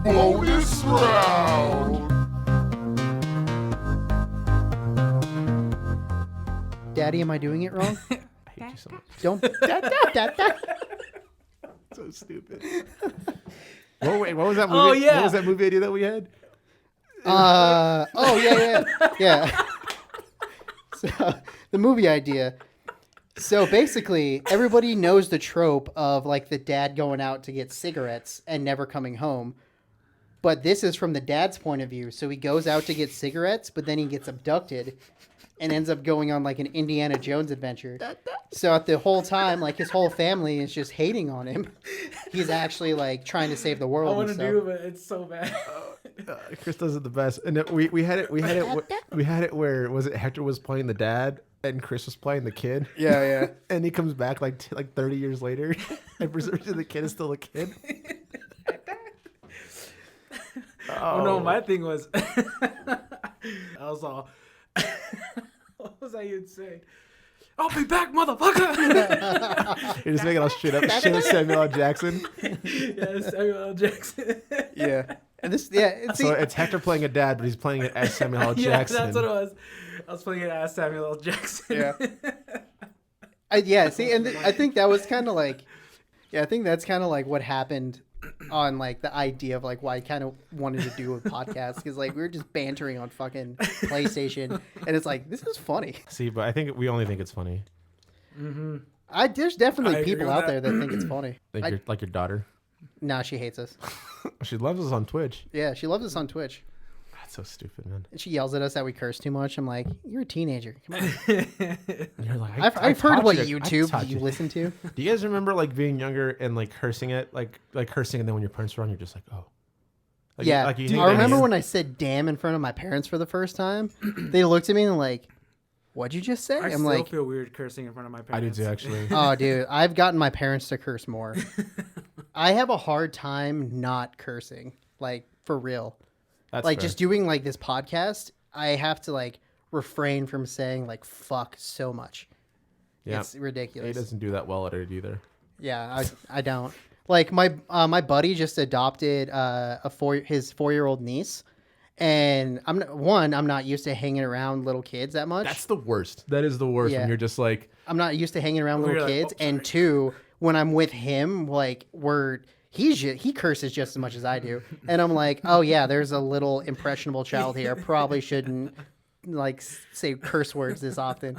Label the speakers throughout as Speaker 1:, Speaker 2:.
Speaker 1: Bonus round.
Speaker 2: Daddy, am I doing it wrong?
Speaker 3: I hate you so much.
Speaker 2: Don't.
Speaker 3: So stupid. Wait, what was that movie?
Speaker 4: Oh, yeah.
Speaker 3: What was that movie idea that we had?
Speaker 2: Yeah. So the movie idea. So basically, everybody knows the trope of like the dad going out to get cigarettes and never coming home. But this is from the dad's point of view. So he goes out to get cigarettes, but then he gets abducted and ends up going on like an Indiana Jones adventure. So at the whole time, like his whole family is just hating on him. He's actually like trying to save the world.
Speaker 4: I want to
Speaker 2: and stuff.
Speaker 4: do it, but it's so bad.
Speaker 3: Chris does it the best, and we had it where was it Hector was playing the dad and Chris was playing the kid.
Speaker 2: Yeah.
Speaker 3: And he comes back like 30 years later, and preserves the kid is still a kid.
Speaker 4: Oh no, my thing was, I was all, what was I even saying? I'll be back, motherfucker.
Speaker 3: You're just making all shit up. Shit with Samuel L. Jackson.
Speaker 4: Yeah, Samuel L. Jackson.
Speaker 2: Yeah. And this,
Speaker 3: So it's Hector playing a dad, but he's playing it as Samuel L.
Speaker 4: Yeah,
Speaker 3: Jackson.
Speaker 4: that's what it was. I was playing it as Samuel L. Jackson.
Speaker 2: Yeah. See, and I think that was kind of like, I think that's kind of like what happened on like the idea of like why I kind of wanted to do a podcast, because like we were just bantering on fucking PlayStation, and it's like, this is funny.
Speaker 3: See, but I think we only think it's funny.
Speaker 4: Mm-hmm.
Speaker 2: There's definitely
Speaker 4: I agree
Speaker 2: people
Speaker 4: with
Speaker 2: out
Speaker 4: that.
Speaker 2: there that think it's funny.
Speaker 3: Like your daughter.
Speaker 2: Nah, she hates us.
Speaker 3: She loves us on Twitch.
Speaker 2: Yeah, she loves us on Twitch.
Speaker 3: That's so stupid, man.
Speaker 2: And she yells at us that we curse too much. I'm like, you're a teenager. Come on.
Speaker 3: And you're like,
Speaker 2: I've heard
Speaker 3: taught
Speaker 2: what
Speaker 3: you to- I
Speaker 2: YouTube
Speaker 3: taught
Speaker 2: you listen to.
Speaker 3: Do you guys remember like being younger and like cursing it, like cursing, and then when your parents were around, you're just like, oh. Like,
Speaker 2: Yeah,
Speaker 3: like you
Speaker 2: I remember when I said "damn" in front of my parents for the first time. They looked at me and like, "What'd you just say?"
Speaker 4: I
Speaker 2: I'm
Speaker 4: still
Speaker 2: like,
Speaker 4: feel weird cursing in front of my
Speaker 3: I do
Speaker 4: parents.
Speaker 3: too, actually.
Speaker 2: "Oh, dude, I've gotten my parents to curse more. I have a hard time not cursing, like for real.
Speaker 3: That's
Speaker 2: Like
Speaker 3: fair.
Speaker 2: just doing like this podcast, I have to like refrain from saying like fuck so much.
Speaker 3: Yeah.
Speaker 2: It's
Speaker 3: He
Speaker 2: ridiculous.
Speaker 3: doesn't do that well at it either.
Speaker 2: Yeah, I don't. Like my buddy just adopted his 4-year-old niece, and I'm not used to hanging around little kids that much.
Speaker 3: That's the worst. That is the worst
Speaker 2: Yeah.
Speaker 3: when you're just like,
Speaker 2: I'm not used to hanging around
Speaker 4: You're
Speaker 2: little
Speaker 4: like,
Speaker 2: kids,
Speaker 4: "Oh,
Speaker 2: and
Speaker 4: sorry."
Speaker 2: 2, when I'm with him, like he curses just as much as I do, and I'm like, oh yeah, there's a little impressionable child here. Probably shouldn't like say curse words this often.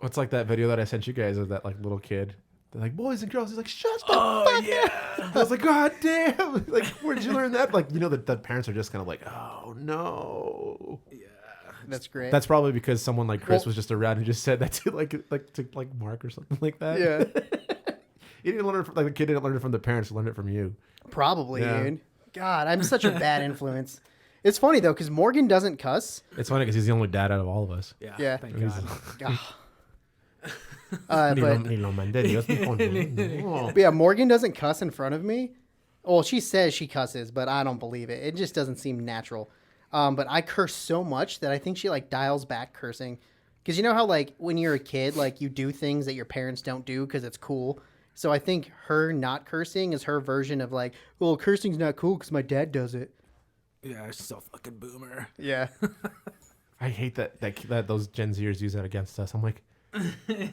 Speaker 3: what's like that video that I sent you guys of that like little kid? They're like, boys and girls. He's like, shut the
Speaker 4: Oh
Speaker 3: fuck
Speaker 4: yeah.
Speaker 3: up. I was like, God damn. Like, where'd you learn that? Like, you know, the parents are just kind of like, oh no.
Speaker 2: That's great.
Speaker 3: That's probably because someone like Chris
Speaker 2: Well-
Speaker 3: was just around and just said that to like Mark or something like that.
Speaker 2: Yeah.
Speaker 3: He didn't learn it from, like the kid didn't learn it from the parents, he learned it from you.
Speaker 2: Probably,
Speaker 3: Yeah.
Speaker 2: dude. God, I'm such a bad influence. It's funny though, because Morgan doesn't cuss.
Speaker 3: It's funny because he's the only dad out of all of us.
Speaker 2: Yeah.
Speaker 4: Thank
Speaker 3: He's-
Speaker 4: God.
Speaker 2: But yeah, Morgan doesn't cuss in front of me. Well, she says she cusses, but I don't believe it. It just doesn't seem natural. But I curse so much that I think she like dials back cursing. Because you know how like when you're a kid, like you do things that your parents don't do because it's cool. So I think her not cursing is her version of like, well, cursing's not cool because my dad does it.
Speaker 4: Yeah, she's so fucking boomer.
Speaker 2: Yeah.
Speaker 3: I hate that those Gen Zers use that against us. I'm like,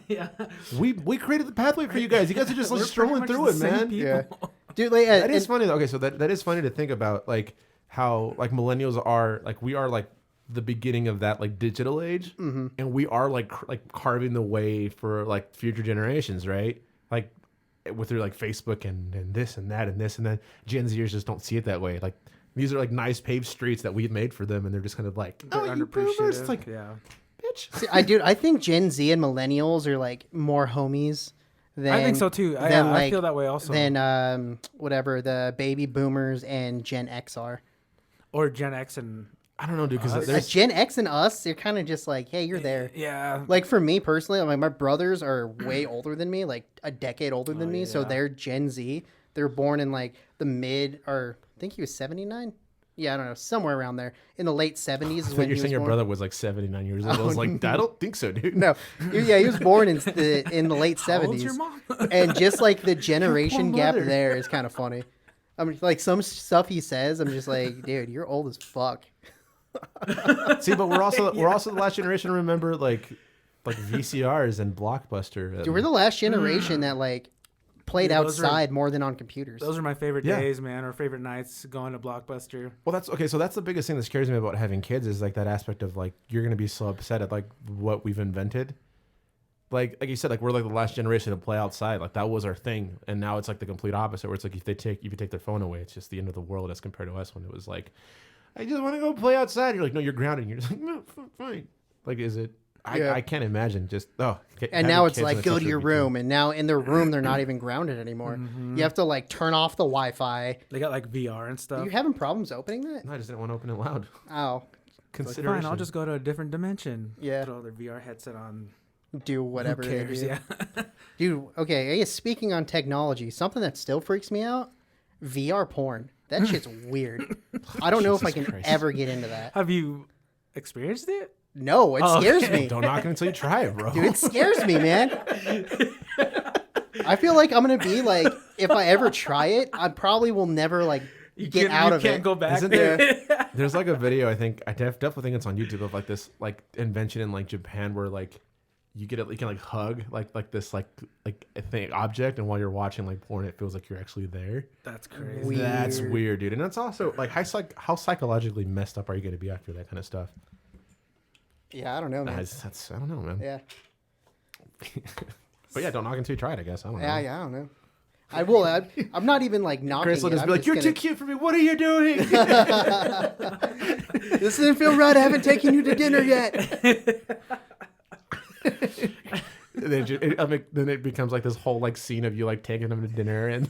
Speaker 4: Yeah.
Speaker 3: we created the pathway for you guys. You guys are just like
Speaker 4: We're
Speaker 3: strolling
Speaker 4: pretty
Speaker 3: through
Speaker 4: much
Speaker 3: it,
Speaker 4: the same
Speaker 3: man.
Speaker 4: people.
Speaker 2: Yeah. Dude, like,
Speaker 3: That is funny though. Okay, so that is funny to think about, like how like millennials are like we are like the beginning of that like digital age, and we are like carving the way for like future generations, right? Like with through like Facebook and this and that and this and then Gen Zers just don't see it that way. Like these are like nice paved streets that we've made for them, and they're just kind of like,
Speaker 4: They're
Speaker 3: oh, you boomers. It's
Speaker 4: underappreciative.
Speaker 3: like,
Speaker 4: Yeah.
Speaker 3: bitch.
Speaker 2: See, I think Gen Z and millennials are like more homies than
Speaker 4: I think so too. I feel that way also.
Speaker 2: Than whatever the baby boomers and Gen X are.
Speaker 4: Or Gen X and
Speaker 3: I don't know, dude. Because
Speaker 4: Us?
Speaker 3: there's
Speaker 2: Gen X and us, they're kind of just like, hey, you're there.
Speaker 4: yeah.
Speaker 2: Like for me personally, like my brothers are way older than me, like a decade older than me. So
Speaker 4: yeah.
Speaker 2: they're Gen Z. They're born in like the mid, or I think he was 79. Yeah, I don't know, somewhere around there in the late 70s.
Speaker 3: I
Speaker 2: is
Speaker 3: thought
Speaker 2: when
Speaker 3: you're
Speaker 2: he
Speaker 3: saying
Speaker 2: was
Speaker 3: your
Speaker 2: born.
Speaker 3: brother was like 79 years old. I was like, I don't think so, dude.
Speaker 2: No, yeah, he was born in the late
Speaker 4: How old's
Speaker 2: 70s.
Speaker 4: your mom?
Speaker 2: And just like the generation gap
Speaker 3: mother.
Speaker 2: there is kind of funny. I'm like some stuff he says. I'm just like, dude, you're old as fuck.
Speaker 3: See, but we're also the last generation to remember like VCRs and Blockbuster. And,
Speaker 2: Dude, we're the last generation that like played
Speaker 4: Dude, those
Speaker 2: outside more than on computers.
Speaker 4: Those are my favorite
Speaker 3: Yeah.
Speaker 4: days, man, or favorite nights going to Blockbuster.
Speaker 3: well, that's okay. So that's the biggest thing that scares me about having kids is like that aspect of like you're gonna be so upset at like what we've invented. Like you said, like we're like the last generation to play outside. Like that was our thing, and now it's like the complete opposite. Where it's like if you take their phone away, it's just the end of the world as compared to us when it was like, I just want to go play outside. You're like, no, you're grounded. And you're just like, no, fine. Like, is it?
Speaker 2: Yeah.
Speaker 3: I can't imagine just
Speaker 2: and now it's like go to your room, and now in their room they're not even grounded anymore. You have to like turn off the Wi-Fi.
Speaker 4: They got like VR and
Speaker 2: Are
Speaker 4: stuff.
Speaker 2: you having problems opening that?
Speaker 3: No, I just didn't want to open it loud.
Speaker 2: Oh,
Speaker 4: Like,
Speaker 3: Consideration.
Speaker 4: fine, I'll just go to a different dimension.
Speaker 2: Yeah.
Speaker 4: Throw their VR headset on.
Speaker 2: do whatever
Speaker 4: Who
Speaker 2: they
Speaker 4: cares?
Speaker 2: do.
Speaker 4: Yeah.
Speaker 2: Dude, okay, I guess speaking on technology, something that still freaks me out, VR porn. That shit's weird. I don't know if I
Speaker 3: Jesus
Speaker 2: can
Speaker 3: Christ.
Speaker 2: ever get into that.
Speaker 4: Have you experienced it?
Speaker 2: No, it
Speaker 4: Oh,
Speaker 2: scares
Speaker 4: okay.
Speaker 2: me.
Speaker 3: Don't knock it until you try it, bro.
Speaker 2: Dude, it scares me, man. I feel like I'm going to be like, if I ever try it, I probably will never like get out of
Speaker 4: You can't
Speaker 2: it.
Speaker 4: go back.
Speaker 3: Isn't there? There's like a video. I think I definitely think it's on YouTube of like this like invention in like Japan where like you get it. You can like hug like this like a thing object, and while you're watching like porn, it feels like you're actually there.
Speaker 4: That's crazy.
Speaker 2: Weird.
Speaker 3: That's weird, dude. And that's also like how psychologically messed up are you going to be after that kind of stuff?
Speaker 2: Yeah, I don't know, man.
Speaker 3: That's I don't know, man.
Speaker 2: Yeah.
Speaker 3: But yeah, don't knock until you try it. I guess I don't know.
Speaker 2: Yeah, I don't know. I will. I'm not even like knocking
Speaker 3: Chris will
Speaker 2: it.
Speaker 3: just
Speaker 2: I'm
Speaker 3: be like, "You're
Speaker 2: gonna-
Speaker 3: too cute for me. What are you doing?"
Speaker 2: This didn't feel right. I haven't taken you to dinner yet.
Speaker 3: And then it becomes like this whole like scene of you like taking them to dinner and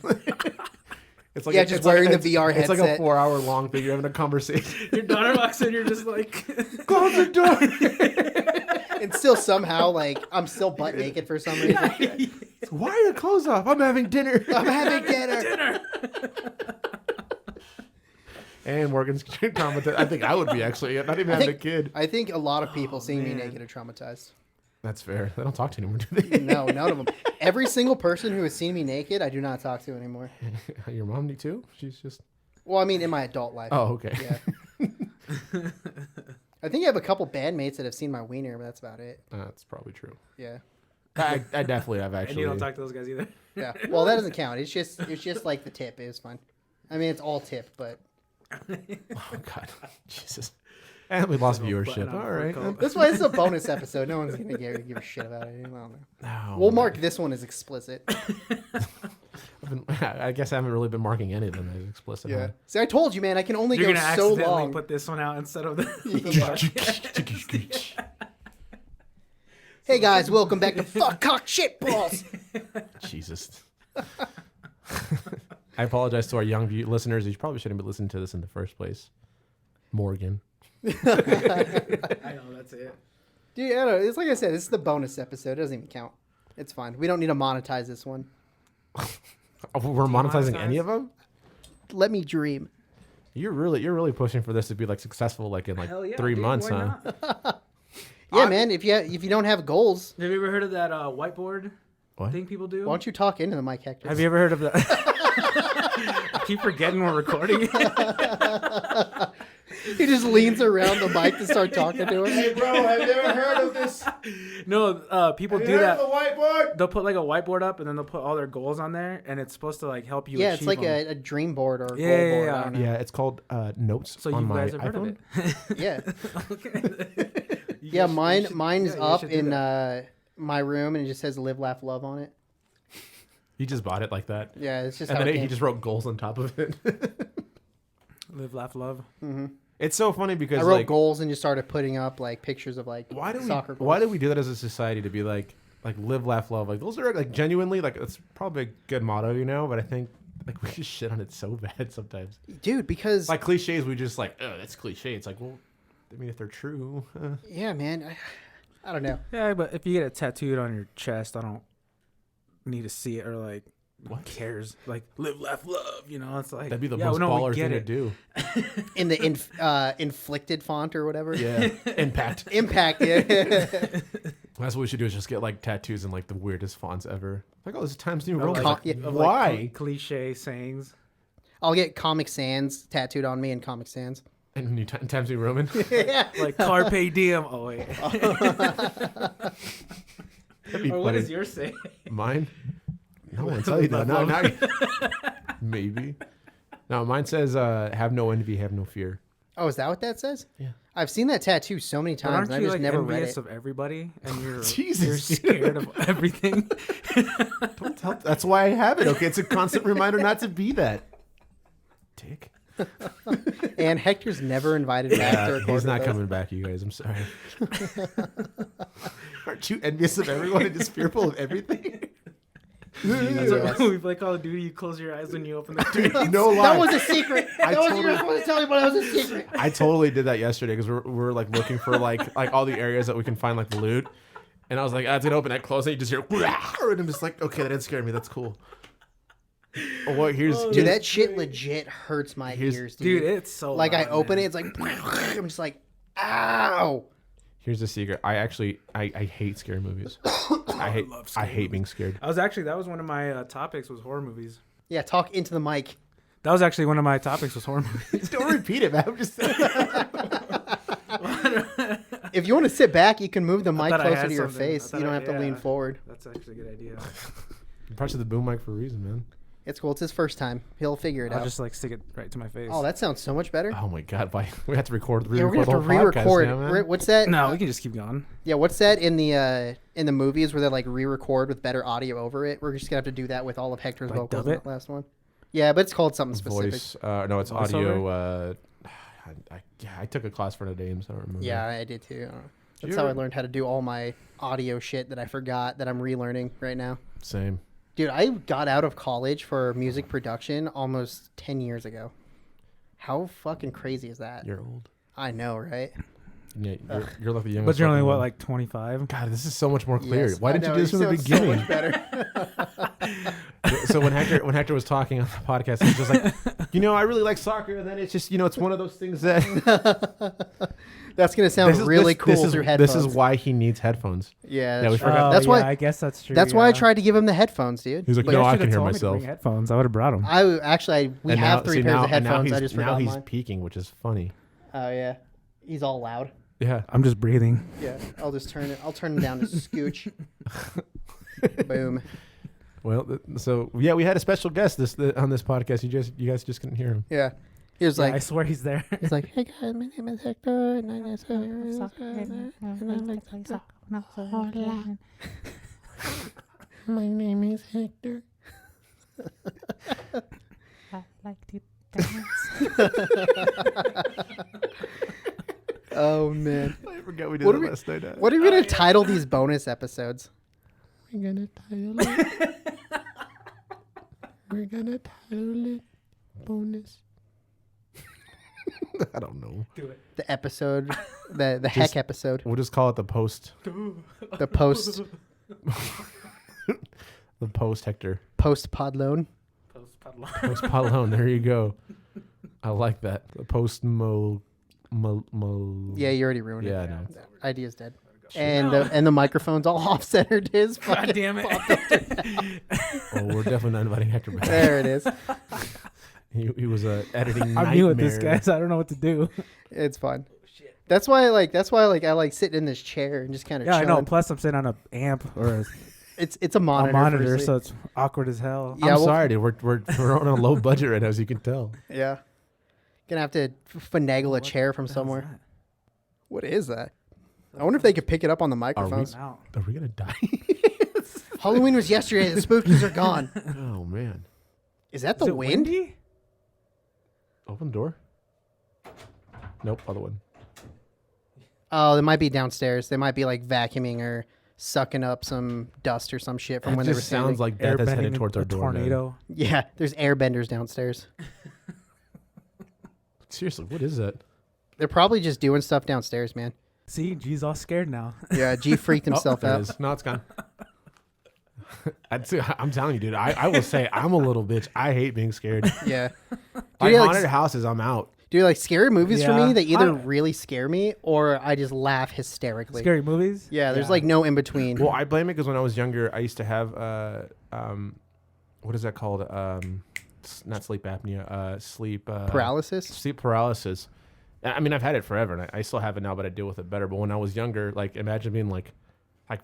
Speaker 3: it's like
Speaker 2: Yeah, just wearing the VR
Speaker 3: It's like a
Speaker 2: headset.
Speaker 3: 4-hour long thing. You're having a conversation.
Speaker 4: Your daughter walks in, you're just like,
Speaker 3: Close the door.
Speaker 2: And still somehow like I'm still butt naked for some reason.
Speaker 3: Why are your clothes off? I'm having dinner.
Speaker 2: I'm having dinner.
Speaker 3: And Morgan's traumatized. I think I would be actually not even having a kid.
Speaker 2: I think a lot of people seeing me
Speaker 4: man.
Speaker 2: naked are traumatized.
Speaker 3: That's fair. They don't talk to you anymore, do they?
Speaker 2: No, none of them. Every single person who has seen me naked, I do not talk to anymore.
Speaker 3: Your mom do too? She's just.
Speaker 2: Well, I mean, in my adult life.
Speaker 3: Oh, okay.
Speaker 2: Yeah. I think I have a couple bandmates that have seen my wiener, but that's about it.
Speaker 3: That's probably true.
Speaker 2: Yeah.
Speaker 3: I definitely have
Speaker 4: and
Speaker 3: actually.
Speaker 4: you don't talk to those guys either.
Speaker 2: Yeah. Well, that doesn't count. It's just like the tip. It was fun. I mean, it's all tip, but
Speaker 3: Oh God, Jesus. And we lost viewership.
Speaker 4: button on
Speaker 3: All
Speaker 4: the
Speaker 3: right.
Speaker 4: coat.
Speaker 2: that's why it's a bonus episode. No one's gonna give a shit about it. I don't know.
Speaker 3: No,
Speaker 2: We'll mark this one as explicit.
Speaker 3: I guess I haven't really been marking any of them as explicit.
Speaker 2: Yeah. See, I told you, man. I can only
Speaker 4: You're
Speaker 2: go
Speaker 4: gonna
Speaker 2: so
Speaker 4: accidentally
Speaker 2: long.
Speaker 4: put this one out instead of the
Speaker 2: Hey guys, welcome back to Fuck Cock Shit Balls.
Speaker 3: Jesus. I apologize to our young listeners. You probably shouldn't be listening to this in the first place. Morgan.
Speaker 4: I know, that's it.
Speaker 2: Dude, I don't know. It's like I said, this is the bonus episode. It doesn't even count. It's fine. We don't need to monetize this one.
Speaker 3: Oh, we're monetizing
Speaker 4: monetize?
Speaker 3: any of them?
Speaker 2: Let me dream.
Speaker 3: You're really pushing for this to be like successful like in like
Speaker 4: Hell yeah,
Speaker 3: 3
Speaker 4: dude,
Speaker 3: months,
Speaker 4: why
Speaker 3: huh?
Speaker 4: not?
Speaker 2: Yeah, man. If you don't have goals,
Speaker 4: Have you ever heard of that whiteboard
Speaker 3: What?
Speaker 4: thing people do?
Speaker 2: why don't you talk into the mic, Hector?
Speaker 4: Have you ever heard of that? I keep forgetting we're recording.
Speaker 2: He just leans around the mic to start talking to him.
Speaker 3: bro, have you ever heard of this?
Speaker 4: No, people do that.
Speaker 3: whiteboard?
Speaker 4: They'll put like a whiteboard up and then they'll put all their goals on there, and it's supposed to like help you.
Speaker 2: Yeah, it's
Speaker 4: achieve
Speaker 2: like
Speaker 4: them.
Speaker 2: a dream board or a
Speaker 4: Yeah,
Speaker 2: goal
Speaker 4: yeah,
Speaker 2: board.
Speaker 4: yeah.
Speaker 2: I don't know.
Speaker 3: Yeah, it's called Notes
Speaker 4: So
Speaker 3: on
Speaker 4: you
Speaker 3: my
Speaker 4: guys have heard of
Speaker 3: iPhone.
Speaker 4: it?
Speaker 2: Yeah.
Speaker 4: Okay. You
Speaker 2: Yeah,
Speaker 4: guys should-
Speaker 2: mine's
Speaker 4: yeah, you
Speaker 2: up
Speaker 4: should do
Speaker 2: in
Speaker 4: that.
Speaker 2: my room, and it just says "Live, Laugh, Love" on it.
Speaker 3: He just bought it like that.
Speaker 2: Yeah, it's just
Speaker 3: And
Speaker 2: how
Speaker 3: then
Speaker 2: it
Speaker 3: he
Speaker 2: came.
Speaker 3: just wrote goals on top of it.
Speaker 4: Live, laugh, love.
Speaker 3: It's so funny because
Speaker 2: I wrote
Speaker 3: like
Speaker 2: goals and just started putting up like pictures of like soccer goals.
Speaker 3: why do we do that as a society to be like live, laugh, love? Like those are like genuinely like it's probably a good motto, you know, but I think like we just shit on it so bad sometimes.
Speaker 2: Dude, because
Speaker 3: Like cliches, we just like, oh, that's cliche. It's like, well, I mean, if they're true,
Speaker 2: yeah, man, I don't know.
Speaker 4: Yeah, but if you get it tattooed on your chest, I don't need to see it or like. What
Speaker 3: What?
Speaker 4: cares? Like live, laugh, love. You know, it's like
Speaker 3: that'd be the
Speaker 4: yeah,
Speaker 3: most
Speaker 4: no, we
Speaker 3: baller
Speaker 4: get
Speaker 3: thing to
Speaker 4: it.
Speaker 3: do.
Speaker 2: In the inflicted font or whatever.
Speaker 3: Yeah, impact.
Speaker 2: Impact. Yeah.
Speaker 3: That's what we should do is just get like tattoos in like the weirdest fonts ever. Like, oh, this is Times New
Speaker 4: Or,
Speaker 3: Roman.
Speaker 4: like,
Speaker 2: yeah.
Speaker 4: of, like,
Speaker 3: Why?
Speaker 4: cliche sayings.
Speaker 2: I'll get Comic Sans tattooed on me in Comic Sans.
Speaker 3: And New Times New Roman.
Speaker 2: Yeah.
Speaker 4: Like Carpe Diem. Oh wait.
Speaker 3: That'd be
Speaker 4: Or what
Speaker 3: funny.
Speaker 4: does yours say?
Speaker 3: Mine? No one tell you that. No, now maybe. No, mine says, "Have no envy, have no fear."
Speaker 2: Oh, is that what that says?
Speaker 3: Yeah.
Speaker 2: I've seen that tattoo so many
Speaker 4: But
Speaker 2: times,
Speaker 4: aren't
Speaker 2: and I've
Speaker 4: you
Speaker 2: just
Speaker 4: like
Speaker 2: never read
Speaker 4: envious
Speaker 2: it.
Speaker 4: of everybody, and you're
Speaker 3: Jesus,
Speaker 4: you're scared of everything?
Speaker 3: Don't tell. That's why I have it. Okay, it's a constant reminder not to be that. Dick.
Speaker 2: And Hector's never invited back to record.
Speaker 3: He's not
Speaker 2: with us.
Speaker 3: coming back, you guys. I'm sorry. Aren't you envious of everyone and just fearful of everything?
Speaker 4: That's like when we play Call of Duty. You close your eyes when you open the door.
Speaker 3: No lie.
Speaker 2: That was a secret. That wasn't
Speaker 3: totally-
Speaker 2: you supposed to tell me, but that was a secret.
Speaker 3: I totally did that yesterday because we're like looking for like all the areas that we can find like the loot, and I was like, it's gonna open. I close it, you just hear, and I'm just like, okay, that didn't scare me. That's cool. Oh, what?
Speaker 2: Dude, that shit legit hurts my ears, dude.
Speaker 4: Dude, it's so
Speaker 2: like I
Speaker 4: loud,
Speaker 2: open
Speaker 4: man.
Speaker 2: it, it's like I'm just like, ow.
Speaker 3: Here's the secret. I hate scary movies. I hate being scared.
Speaker 4: That was one of my topics was horror movies.
Speaker 2: Yeah, talk into the mic.
Speaker 4: That was actually one of my topics was horror movies.
Speaker 3: Don't repeat it, man. I'm just
Speaker 2: If you want to sit back, you can move the mic
Speaker 4: thought I
Speaker 2: closer
Speaker 4: had
Speaker 2: to your
Speaker 4: something.
Speaker 2: face.
Speaker 4: I thought
Speaker 2: You don't
Speaker 4: I-
Speaker 2: have to lean
Speaker 4: yeah.
Speaker 2: forward.
Speaker 4: That's actually a good idea.
Speaker 3: pressure the boom mic for a reason, man.
Speaker 2: It's cool. It's his first time. He'll figure it
Speaker 4: I'll
Speaker 2: out.
Speaker 4: just like stick it right to my face.
Speaker 2: Oh, that sounds so much better.
Speaker 3: Oh my god, why we have to record
Speaker 2: Yeah, we're
Speaker 3: re-record
Speaker 2: gonna
Speaker 3: the
Speaker 2: have to
Speaker 3: whole podcast
Speaker 2: re-record.
Speaker 3: now, man?
Speaker 2: What's that?
Speaker 4: No, we can just keep going.
Speaker 2: Yeah, what's that in the movies where they like re-record with better audio over it? We're just gonna have to do that with all of Hector's
Speaker 4: Like
Speaker 2: vocals
Speaker 4: dub
Speaker 2: in
Speaker 4: it?
Speaker 2: that last one. Yeah, but it's called something specific.
Speaker 3: Voice. No, it's
Speaker 4: Voiceover?
Speaker 3: audio. I took a class for the names. I don't remember.
Speaker 2: Yeah, I did too. That's
Speaker 3: You
Speaker 2: how I
Speaker 3: ever-
Speaker 2: learned how to do all my audio shit that I forgot that I'm relearning right now.
Speaker 3: Same.
Speaker 2: Dude, I got out of college for music production almost 10 years ago. How fucking crazy is that?
Speaker 3: You're old.
Speaker 2: I know, right?
Speaker 3: Yeah, you're like the youngest.
Speaker 4: But you're only
Speaker 3: fucking
Speaker 4: what,
Speaker 3: one.
Speaker 4: like 25?
Speaker 3: God, this is so much more clear.
Speaker 2: Yes,
Speaker 3: Why
Speaker 2: I
Speaker 3: didn't
Speaker 2: know,
Speaker 3: you do this from the
Speaker 2: sound so
Speaker 3: beginning?
Speaker 2: much better.
Speaker 3: So when Hector was talking on the podcast, he was just like, I really like soccer, and then it's just, it's one of those things that
Speaker 2: That's gonna sound really cool through headphones.
Speaker 3: This is why he needs headphones.
Speaker 2: Yeah,
Speaker 3: Yeah, we
Speaker 2: that's true.
Speaker 3: forgot.
Speaker 2: That's
Speaker 4: yeah,
Speaker 2: why.
Speaker 4: I guess that's true.
Speaker 2: That's why I
Speaker 4: yeah.
Speaker 2: tried to give him the headphones, dude.
Speaker 3: He's like,
Speaker 2: But
Speaker 3: no,
Speaker 4: You
Speaker 3: I
Speaker 4: should've
Speaker 3: can hear
Speaker 4: told me to
Speaker 3: myself.
Speaker 4: bring headphones. I would have brought them.
Speaker 2: we have three pairs of headphones. I just
Speaker 3: now
Speaker 2: forgot
Speaker 3: he's
Speaker 2: mine.
Speaker 3: peaking, which is funny.
Speaker 2: Oh yeah, he's all loud.
Speaker 3: Yeah.
Speaker 4: I'm just breathing.
Speaker 2: Yeah, I'll just turn it. I'll turn it down to scooch. Boom.
Speaker 3: Well, so yeah, we had a special guest on this podcast. You guys just couldn't hear him.
Speaker 2: Yeah, he was
Speaker 4: Yeah,
Speaker 2: like,
Speaker 4: I swear he's there.
Speaker 2: he's like, hey guys, my name is Hector, and I like my name is Hector. Oh man,
Speaker 3: I forgot we did
Speaker 2: What
Speaker 3: that
Speaker 2: are we-
Speaker 3: last night.
Speaker 2: what are we gonna title these bonus episodes? We're gonna title it bonus.
Speaker 3: I don't know.
Speaker 4: Do it.
Speaker 2: The episode, the heck episode,
Speaker 3: We'll just call it the post.
Speaker 2: the post
Speaker 3: The post Hector.
Speaker 2: podlone.
Speaker 4: Post padlock.
Speaker 3: Post Palone. There you go. I like that. The post
Speaker 2: Yeah, you already ruined
Speaker 3: Yeah, I
Speaker 2: it.
Speaker 3: know.
Speaker 2: Idea's dead. And the microphone's all off centered. His
Speaker 4: God
Speaker 2: fucking
Speaker 4: damn it.
Speaker 3: Oh, we're definitely not inviting Hector back.
Speaker 2: there it is.
Speaker 3: He was editing.
Speaker 4: I'm new at this,
Speaker 3: nightmare.
Speaker 4: guys. I don't know what to do.
Speaker 2: It's fun. That's why I like sitting in this chair and just kind of
Speaker 4: Yeah, I know.
Speaker 2: chilling.
Speaker 4: Plus, I'm sitting on an amp or
Speaker 2: It's a
Speaker 4: a
Speaker 2: monitor.
Speaker 4: monitor,
Speaker 2: for sleep.
Speaker 4: so it's awkward as hell.
Speaker 2: Yeah,
Speaker 3: I'm
Speaker 2: well-
Speaker 3: sorry, dude. We're on a low budget right now, as you can tell.
Speaker 2: Yeah. Gonna have to finagle a chair from
Speaker 4: What the hell's
Speaker 2: somewhere.
Speaker 4: that?
Speaker 2: What is that? I wonder if they could pick it up on the microphones.
Speaker 4: Out.
Speaker 3: Are we gonna die?
Speaker 2: Halloween was yesterday. The spookies are gone.
Speaker 3: Oh man!
Speaker 2: Is that
Speaker 4: Is
Speaker 2: the
Speaker 4: it
Speaker 2: wind?
Speaker 4: windy?
Speaker 3: Open the door. Nope, other one.
Speaker 2: Oh, they might be downstairs. They might be like vacuuming or sucking up some dust or some shit from
Speaker 3: That
Speaker 2: when they were
Speaker 3: just sounds
Speaker 2: standing.
Speaker 3: like death is
Speaker 4: Airbending
Speaker 3: headed towards
Speaker 4: a
Speaker 3: our door. man.
Speaker 4: tornado.
Speaker 2: Yeah, there's airbenders downstairs.
Speaker 3: Seriously, what is that?
Speaker 2: They're probably just doing stuff downstairs, man.
Speaker 4: See, G's all scared now.
Speaker 2: Yeah, G freaked himself
Speaker 3: There it
Speaker 2: out.
Speaker 3: is. No, it's gone. I'm telling you, dude. I will say I'm a little bitch. I hate being scared.
Speaker 2: Yeah.
Speaker 3: Like
Speaker 2: Dude,
Speaker 3: haunted houses, I'm out.
Speaker 2: Dude, like scary movies for
Speaker 4: Yeah.
Speaker 2: me, they either
Speaker 4: I-
Speaker 2: really scare me or I just laugh hysterically.
Speaker 4: Scary movies?
Speaker 2: Yeah, there's like no in between.
Speaker 3: Well, I blame it because when I was younger, I used to have what is that called? not sleep apnea, sleep
Speaker 2: Paralysis.
Speaker 3: Sleep paralysis. I mean, I've had it forever, and I still have it now, but I deal with it better. But when I was younger, like imagine being like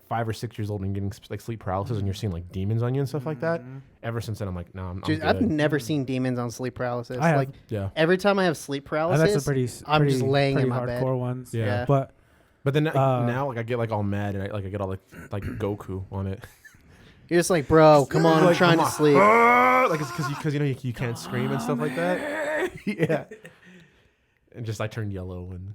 Speaker 3: 5 or 6 years old and getting like sleep paralysis, and you're seeing like demons on you and stuff like that. Ever since then, I'm like, no, I'm
Speaker 2: Dude,
Speaker 3: good.
Speaker 2: I've never seen demons on sleep paralysis.
Speaker 5: I have.
Speaker 2: Like
Speaker 3: Yeah.
Speaker 2: every time I have sleep
Speaker 5: I've
Speaker 2: paralysis,
Speaker 5: had some pretty
Speaker 2: laying in
Speaker 5: pretty
Speaker 2: my bed.
Speaker 5: hardcore ones.
Speaker 3: Yeah.
Speaker 5: But
Speaker 3: But then now, like I get like all mad, and I get all like Goku on it.
Speaker 2: you're just like, bro, come on, I'm
Speaker 3: Like,
Speaker 2: trying
Speaker 3: come
Speaker 2: to
Speaker 3: on.
Speaker 2: sleep.
Speaker 3: Like it's because you know you can't scream and stuff like that. Yeah. And just I turn yellow and.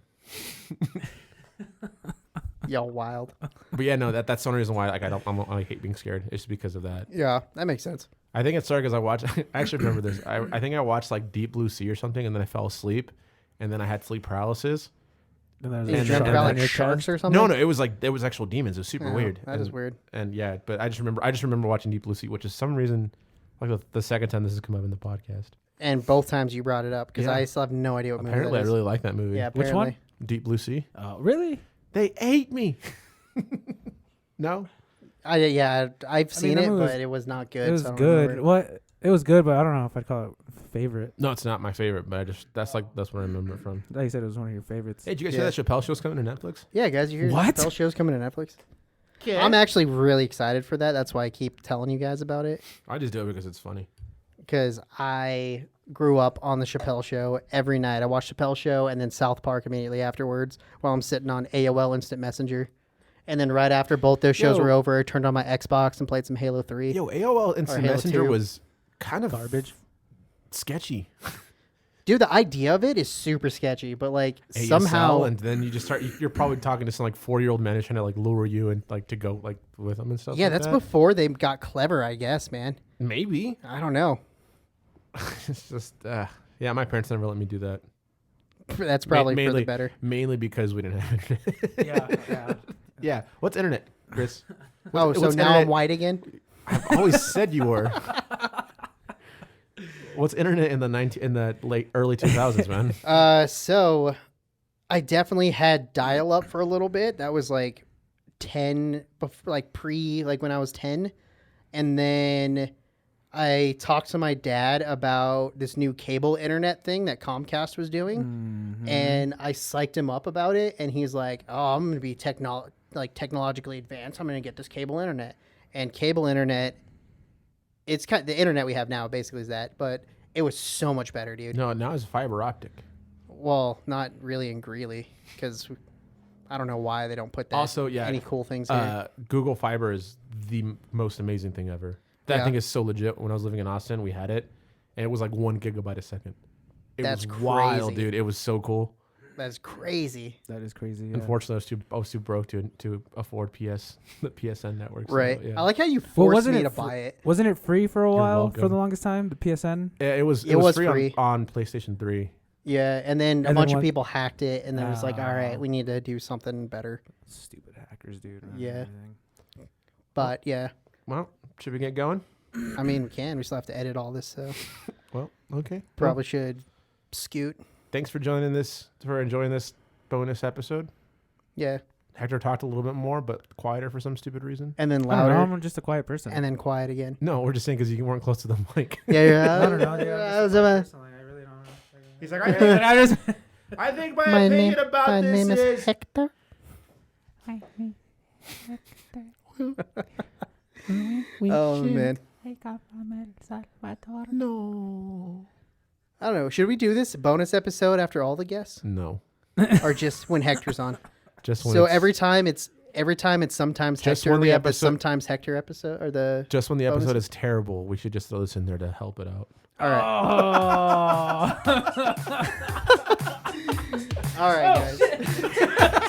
Speaker 2: Y'all wild.
Speaker 3: But yeah, no, that's the only reason why like I hate being scared. It's just because of that.
Speaker 2: Yeah, that makes sense.
Speaker 3: I think it started because I watched. I actually remember this. I think I watched like Deep Blue Sea or something, and then I fell asleep, and then I had sleep paralysis.
Speaker 5: then there's
Speaker 2: You
Speaker 3: And
Speaker 2: dreamt
Speaker 3: then-
Speaker 2: about
Speaker 3: and
Speaker 2: like
Speaker 3: then-
Speaker 2: sharks or something?
Speaker 3: No, it was actual demons. It was super
Speaker 2: Oh,
Speaker 3: weird.
Speaker 2: That is weird.
Speaker 3: And yeah, but I just remember watching Deep Blue Sea, which is some reason like the second time this has come up in the podcast.
Speaker 2: And both times you brought it up because
Speaker 3: Yeah.
Speaker 2: I still have no idea what movie
Speaker 3: Apparently, I
Speaker 2: that is.
Speaker 3: really like that movie.
Speaker 2: Yeah,
Speaker 5: Which
Speaker 2: apparently.
Speaker 5: one?
Speaker 3: Deep Blue Sea.
Speaker 5: Oh, really?
Speaker 3: They ate me. No.
Speaker 2: I've seen
Speaker 5: that
Speaker 2: it,
Speaker 5: movie was-
Speaker 2: but it was not good.
Speaker 5: It was
Speaker 2: so I don't
Speaker 5: good.
Speaker 2: remember.
Speaker 5: What? It was good, but I don't know if I'd call it favorite.
Speaker 3: No, it's not my favorite, but that's what I remember it from.
Speaker 5: Like you said, it was one of your favorites.
Speaker 3: Hey, did you guys
Speaker 2: Yeah.
Speaker 3: hear that Chappelle show's coming to Netflix?
Speaker 2: Yeah, guys, you hear
Speaker 5: What?
Speaker 2: Chappelle show's coming to Netflix? I'm actually really excited for that. That's why I keep telling you guys about it.
Speaker 3: I just do it because it's funny.
Speaker 2: Because I grew up on the Chappelle show every night. I watched Chappelle show and then South Park immediately afterwards while I'm sitting on AOL Instant Messenger. And then right after both those shows
Speaker 3: Yo.
Speaker 2: were over, I turned on my Xbox and played some Halo 3.
Speaker 3: Yo, AOL Instant
Speaker 2: Halo
Speaker 3: Messenger
Speaker 2: 2.
Speaker 3: was kind of
Speaker 5: Garbage.
Speaker 3: sketchy.
Speaker 2: Dude, the idea of it is super sketchy, but like
Speaker 3: ASL,
Speaker 2: somehow
Speaker 3: and then you just you're probably talking to some like 4-year-old man who's trying to like lure you and like to go like with them and stuff.
Speaker 2: yeah,
Speaker 3: like
Speaker 2: that's
Speaker 3: that.
Speaker 2: before they got clever, I guess, man.
Speaker 3: Maybe.
Speaker 2: I don't know.
Speaker 3: It's just yeah, my parents never let me do that.
Speaker 2: That's probably for
Speaker 3: mainly,
Speaker 2: the better.
Speaker 3: Mainly because we didn't have internet.
Speaker 5: Yeah.
Speaker 3: Yeah. What's internet, Chris?
Speaker 2: Oh, so
Speaker 3: what's
Speaker 2: now
Speaker 3: internet?
Speaker 2: I'm white again?
Speaker 3: I've always said you were. What's internet in the late early 2000s, man?
Speaker 2: So I definitely had dial up for a little bit. That was like 10, like when I was 10. And then I talked to my dad about this new cable internet thing that Comcast was doing.
Speaker 5: Mm-hmm.
Speaker 2: And I psyched him up about it. And he's like, oh, I'm going to be technologically advanced. I'm going to get this cable internet. And cable internet, it's kind of, the internet we have now basically is that, but it was so much better, dude.
Speaker 3: No, now it's fiber optic.
Speaker 2: Well, not really in Greeley because I don't know why they don't put that.
Speaker 3: Also, yeah,
Speaker 2: any cool things here.
Speaker 3: Google Fiber is the most amazing thing ever. That
Speaker 2: Yeah.
Speaker 3: thing is so legit. When I was living in Austin, we had it, and it was like 1 gigabyte a second. It
Speaker 2: That's
Speaker 3: was wild,
Speaker 2: crazy.
Speaker 3: dude. It was so cool.
Speaker 2: That's crazy,
Speaker 5: That is crazy. Yeah.
Speaker 3: Unfortunately, I was too broke to afford the PSN network. So,
Speaker 2: right?
Speaker 3: yeah.
Speaker 2: I like how you
Speaker 5: Well,
Speaker 2: forced
Speaker 5: wasn't
Speaker 2: me
Speaker 5: it
Speaker 2: to
Speaker 5: fr-
Speaker 2: buy it.
Speaker 5: Wasn't it free for a while for
Speaker 3: welcome.
Speaker 5: the longest time? The PSN.
Speaker 3: Yeah, it was
Speaker 2: It was
Speaker 3: free,
Speaker 2: free.
Speaker 3: On PlayStation 3.
Speaker 2: Yeah, and then a
Speaker 5: And then
Speaker 2: bunch of
Speaker 5: what-
Speaker 2: people hacked it, and then it was like, all right,
Speaker 5: Oh.
Speaker 2: we need to do something better.
Speaker 5: Stupid hackers, dude. and
Speaker 2: Yeah.
Speaker 5: everything.
Speaker 2: But yeah,
Speaker 3: Well, should we get going?
Speaker 2: I mean, we can. We still have to edit all this, so
Speaker 3: Well, okay.
Speaker 2: probably should scoot.
Speaker 3: Thanks for enjoying this bonus episode.
Speaker 2: Yeah,
Speaker 3: Hector talked a little bit more, but quieter for some stupid reason.
Speaker 2: and then
Speaker 5: I don't know,
Speaker 2: louder,
Speaker 5: I'm just a quiet person.
Speaker 2: and then quiet again.
Speaker 3: No, we're just saying because you weren't close to the mic.
Speaker 2: Yeah,
Speaker 5: I don't know. Dude, I'm just a quiet person. Like, I really don't know.
Speaker 3: He's like,
Speaker 5: I just.
Speaker 3: I think my,
Speaker 2: My
Speaker 3: opinion
Speaker 2: name,
Speaker 3: about
Speaker 2: my
Speaker 3: this
Speaker 2: name is Hector. Oh man,
Speaker 3: No.
Speaker 2: I don't know. Should we do this bonus episode after all the guests,
Speaker 3: No.
Speaker 2: or just when Hector's on?
Speaker 3: Just when
Speaker 2: So
Speaker 3: it's-
Speaker 2: every time it's sometimes
Speaker 3: Just
Speaker 2: Hector.
Speaker 3: when the
Speaker 2: We have the
Speaker 3: episode-
Speaker 2: sometimes Hector episode or the.
Speaker 3: just when the
Speaker 2: bonus-
Speaker 3: episode is terrible, we should just throw this in there to help it out.
Speaker 2: All right,
Speaker 5: Oh.
Speaker 2: all right, guys.